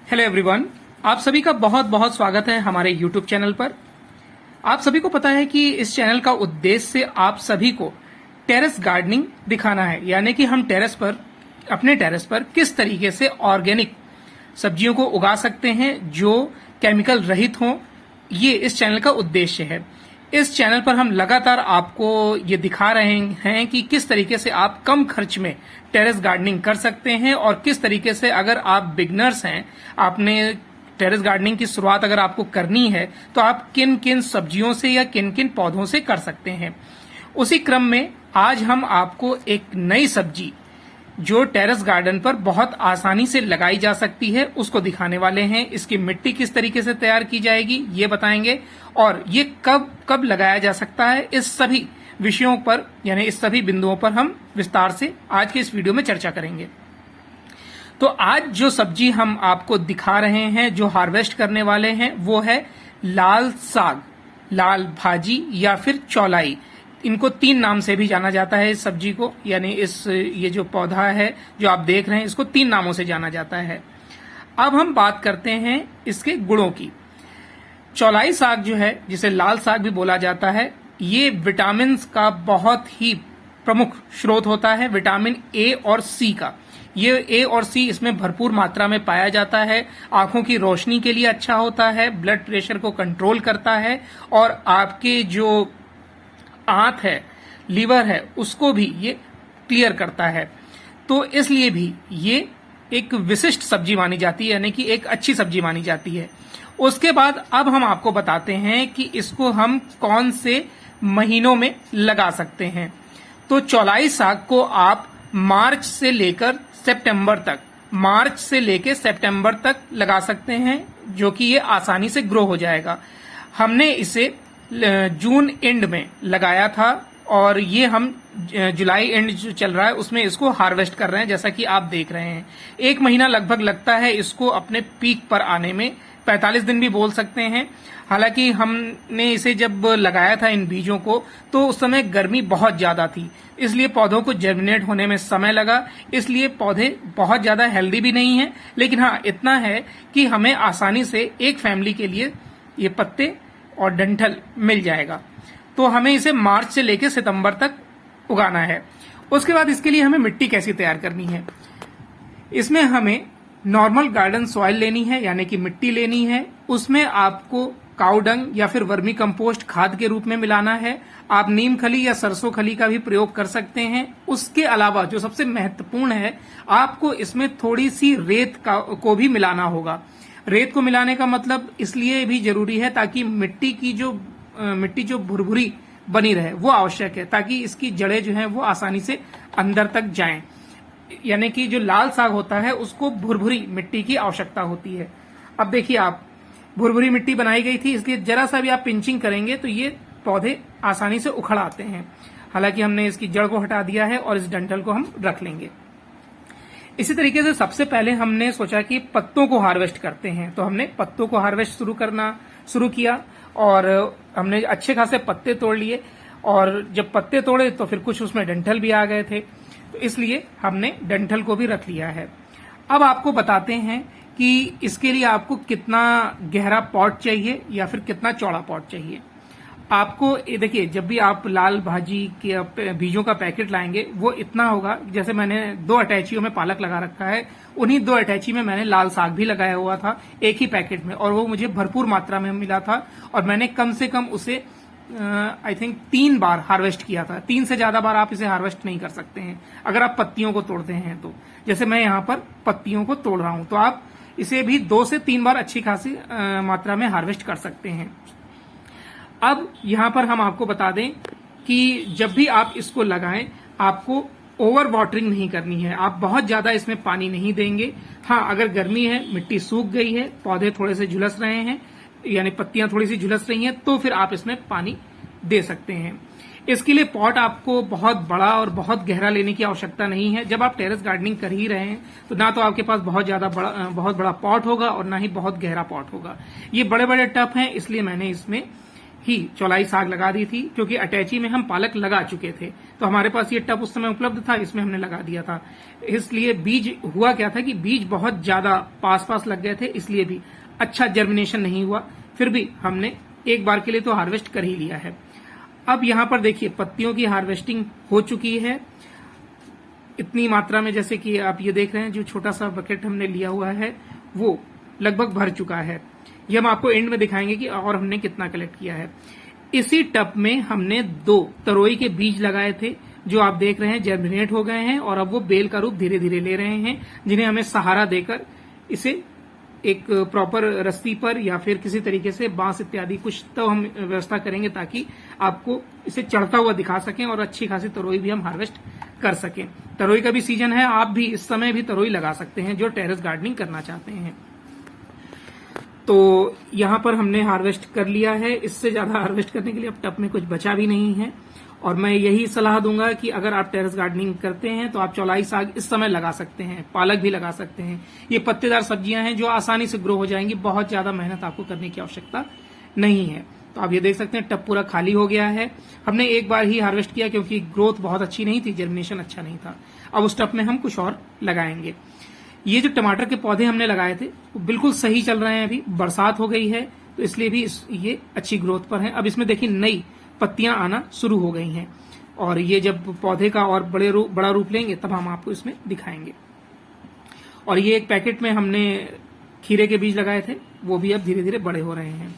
Hello everyone, आप सभी का बहुत बहुत स्वागत है हमारे यूट्यूब चैनल पर। आप सभी को पता है कि इस चैनल का उद्देश्य से आप सभी को टेरेस गार्डनिंग दिखाना है, यानी कि हम अपने टेरेस पर किस तरीके से ऑर्गेनिक सब्जियों को उगा सकते हैं जो केमिकल रहित हों। ये इस चैनल का उद्देश्य है। इस चैनल पर हम लगातार आपको ये दिखा रहे हैं कि किस तरीके से आप कम खर्च में टेरेस गार्डनिंग कर सकते हैं और किस तरीके से अगर आप बिगनर्स हैं, आपने टेरेस गार्डनिंग की शुरुआत अगर आपको करनी है तो आप किन किन सब्जियों से या किन किन पौधों से कर सकते हैं। उसी क्रम में आज हम आपको एक नई सब्जी जो टेरेस गार्डन पर बहुत आसानी से लगाई जा सकती है उसको दिखाने वाले हैं। इसकी मिट्टी किस तरीके से तैयार की जाएगी ये बताएंगे और ये कब कब लगाया जा सकता है, इस सभी विषयों पर यानी इस सभी बिंदुओं पर हम विस्तार से आज के इस वीडियो में चर्चा करेंगे। तो आज जो सब्जी हम आपको दिखा रहे हैं, जो हार्वेस्ट करने वाले हैं, वो है लाल साग, लाल भाजी या फिर चौलाई। इनको 3 नाम से भी जाना जाता है इस सब्जी को, यानी ये जो पौधा है जो आप देख रहे हैं इसको 3 नामों से जाना जाता है। अब हम बात करते हैं इसके गुणों की। चौलाई साग जो है, जिसे लाल साग भी बोला जाता है, ये विटामिन का बहुत ही प्रमुख स्रोत होता है, विटामिन ए और सी का। ये ए और सी इसमें भरपूर मात्रा में पाया जाता है। आंखों की रोशनी के लिए अच्छा होता है, ब्लड प्रेशर को कंट्रोल करता है और आपके जो आंत है, लीवर है, उसको भी ये क्लियर करता है। तो इसलिए भी ये एक विशिष्ट सब्जी मानी जाती है, यानी कि एक अच्छी सब्जी मानी जाती है। उसके बाद अब हम आपको बताते हैं कि इसको हम कौन से महीनों में लगा सकते हैं। तो चौलाई साग को आप मार्च से लेकर सितंबर तक लगा सकते हैं, जो कि ये आसानी से ग्रो हो जाएगा। हमने इसे जून एंड में लगाया था और ये हम जुलाई एंड जो चल रहा है उसमें इसको हार्वेस्ट कर रहे हैं, जैसा कि आप देख रहे हैं। 1 महीना लगभग लगता है इसको अपने पीक पर आने में, 45 दिन भी बोल सकते हैं। हालांकि हमने इसे जब लगाया था इन बीजों को तो उस समय गर्मी बहुत ज्यादा थी, इसलिए पौधों को जर्मिनेट होने में समय लगा, इसलिए पौधे बहुत ज्यादा हेल्दी भी नहीं है। लेकिन हाँ, इतना है कि हमें आसानी से एक फैमिली के लिए ये पत्ते और डंठल मिल जाएगा। तो हमें इसे मार्च से लेकर सितंबर तक उगाना है। उसके बाद इसके लिए हमें मिट्टी कैसी तैयार करनी है। इसमें हमें नॉर्मल गार्डन सॉइल लेनी है, यानी कि मिट्टी लेनी है। उसमें आपको काऊ डंग या फिर वर्मी कंपोस्ट खाद के रूप में मिलाना है। आप नीम खली या सरसों खली का भी प्रयोग कर सकते हैं। उसके अलावा जो सबसे महत्वपूर्ण है, आपको इसमें थोड़ी सी रेत को भी मिलाना होगा। रेत को मिलाने का मतलब इसलिए भी जरूरी है ताकि मिट्टी जो भुरभुरी बनी रहे, वो आवश्यक है, ताकि इसकी जड़ें जो हैं वो आसानी से अंदर तक जाएं। यानी कि जो लाल साग होता है उसको भुरभुरी मिट्टी की आवश्यकता होती है। अब देखिए, आप भुरभुरी मिट्टी बनाई गई थी, इसलिए जरा सा भी आप पिंचिंग करेंगे तो ये पौधे आसानी से उखड़ आते हैं। हालांकि हमने इसकी जड़ को हटा दिया है और इस डंठल को हम रख लेंगे। इसी तरीके से सबसे पहले हमने सोचा कि पत्तों को हार्वेस्ट करते हैं, तो हमने पत्तों को हार्वेस्ट शुरू किया और हमने अच्छे खासे पत्ते तोड़ लिए। और जब पत्ते तोड़े तो फिर कुछ उसमें डंठल भी आ गए थे, तो इसलिए हमने डंठल को भी रख लिया है। अब आपको बताते हैं कि इसके लिए आपको कितना गहरा पॉट चाहिए या फिर कितना चौड़ा पॉट चाहिए। आपको देखिए, जब भी आप लाल भाजी के बीजों का पैकेट लाएंगे वो इतना होगा। जैसे मैंने 2 अटैचियों में पालक लगा रखा है, उन्हीं 2 अटैची में मैंने लाल साग भी लगाया हुआ था एक ही पैकेट में, और वो मुझे भरपूर मात्रा में मिला था और मैंने कम से कम उसे आई थिंक 3 बार हार्वेस्ट किया था। 3 से ज्यादा बार आप इसे हार्वेस्ट नहीं कर सकते हैं अगर आप पत्तियों को तोड़ते हैं तो। जैसे मैं यहाँ पर पत्तियों को तोड़ रहा हूं, तो आप इसे भी 2 से 3 बार अच्छी खासी मात्रा में हार्वेस्ट कर सकते हैं। अब यहाँ पर हम आपको बता दें कि जब भी आप इसको लगाएं, आपको ओवर वाटरिंग नहीं करनी है। आप बहुत ज्यादा इसमें पानी नहीं देंगे। हाँ, अगर गर्मी है, मिट्टी सूख गई है, पौधे थोड़े से झुलस रहे हैं, यानी पत्तियां थोड़ी सी झुलस रही हैं, तो फिर आप इसमें पानी दे सकते हैं। इसके लिए पॉट आपको बहुत बड़ा और बहुत गहरा लेने की आवश्यकता नहीं है। जब आप टेरेस गार्डनिंग कर ही रहे हैं तो ना तो आपके पास बहुत बड़ा पॉट होगा और ना ही बहुत गहरा पॉट होगा। ये बड़े बड़े टब हैं, इसलिए मैंने इसमें ही चौलाई साग लगा दी थी, क्योंकि अटैची में हम पालक लगा चुके थे। तो हमारे पास ये टब उस समय उपलब्ध था, इसमें हमने लगा दिया था। इसलिए बीज हुआ क्या था कि बीज बहुत ज्यादा पास पास लग गए थे, इसलिए भी अच्छा जर्मिनेशन नहीं हुआ। फिर भी हमने एक बार के लिए तो हार्वेस्ट कर ही लिया है। अब यहाँ पर देखिए पत्तियों की हार्वेस्टिंग हो चुकी है इतनी मात्रा में, जैसे कि आप ये देख रहे हैं, जो छोटा सा बकेट हमने लिया हुआ है वो लगभग भर चुका है। ये हम आपको एंड में दिखाएंगे कि और हमने कितना कलेक्ट किया है। इसी टब में हमने 2 तरोई के बीज लगाए थे, जो आप देख रहे हैं जर्मिनेट हो गए हैं और अब वो बेल का रूप धीरे धीरे ले रहे हैं, जिन्हें हमें सहारा देकर इसे एक प्रॉपर रस्सी पर या फिर किसी तरीके से बांस इत्यादि कुछ तो हम व्यवस्था करेंगे, ताकि आपको इसे चढ़ता हुआ दिखा सकें और अच्छी खासी तरोई भी हम हार्वेस्ट कर सकें। तरोई का भी सीजन है, आप भी इस समय भी तरोई लगा सकते हैं जो टेरेस गार्डनिंग करना चाहते हैं। तो यहाँ पर हमने हार्वेस्ट कर लिया है। इससे ज्यादा हार्वेस्ट करने के लिए अब टब में कुछ बचा भी नहीं है, और मैं यही सलाह दूंगा कि अगर आप टेरेस गार्डनिंग करते हैं तो आप चौलाई साग इस समय लगा सकते हैं, पालक भी लगा सकते हैं। ये पत्तेदार सब्जियां हैं जो आसानी से ग्रो हो जाएंगी, बहुत ज्यादा मेहनत आपको करने की आवश्यकता नहीं है। तो आप ये देख सकते हैं टब पूरा खाली हो गया है। हमने एक बार ही हार्वेस्ट किया क्योंकि ग्रोथ बहुत अच्छी नहीं थी, जर्मिनेशन अच्छा नहीं था। अब उस टब में हम कुछ और लगाएंगे। ये जो टमाटर के पौधे हमने लगाए थे वो बिल्कुल सही चल रहे हैं। अभी बरसात हो गई है तो इसलिए भी ये अच्छी ग्रोथ पर है। अब इसमें देखिए नई पत्तियां आना शुरू हो गई हैं, और ये जब पौधे का और बड़ा रूप लेंगे तब हम आपको इसमें दिखाएंगे। और ये एक पैकेट में हमने खीरे के बीज लगाए थे, वो भी अब धीरे धीरे बड़े हो रहे हैं।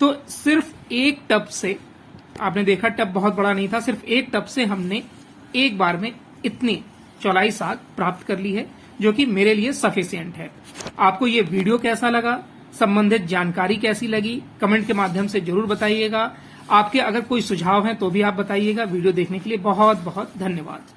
तो सिर्फ एक टब से, आपने देखा टब बहुत बड़ा नहीं था, सिर्फ एक टब से हमने एक बार में इतनी चौलाई साग प्राप्त कर ली है, जो कि मेरे लिए सफिशिएंट है। आपको ये वीडियो कैसा लगा, संबंधित जानकारी कैसी लगी, कमेंट के माध्यम से जरूर बताइएगा। आपके अगर कोई सुझाव हैं तो भी आप बताइएगा। वीडियो देखने के लिए बहुत बहुत धन्यवाद।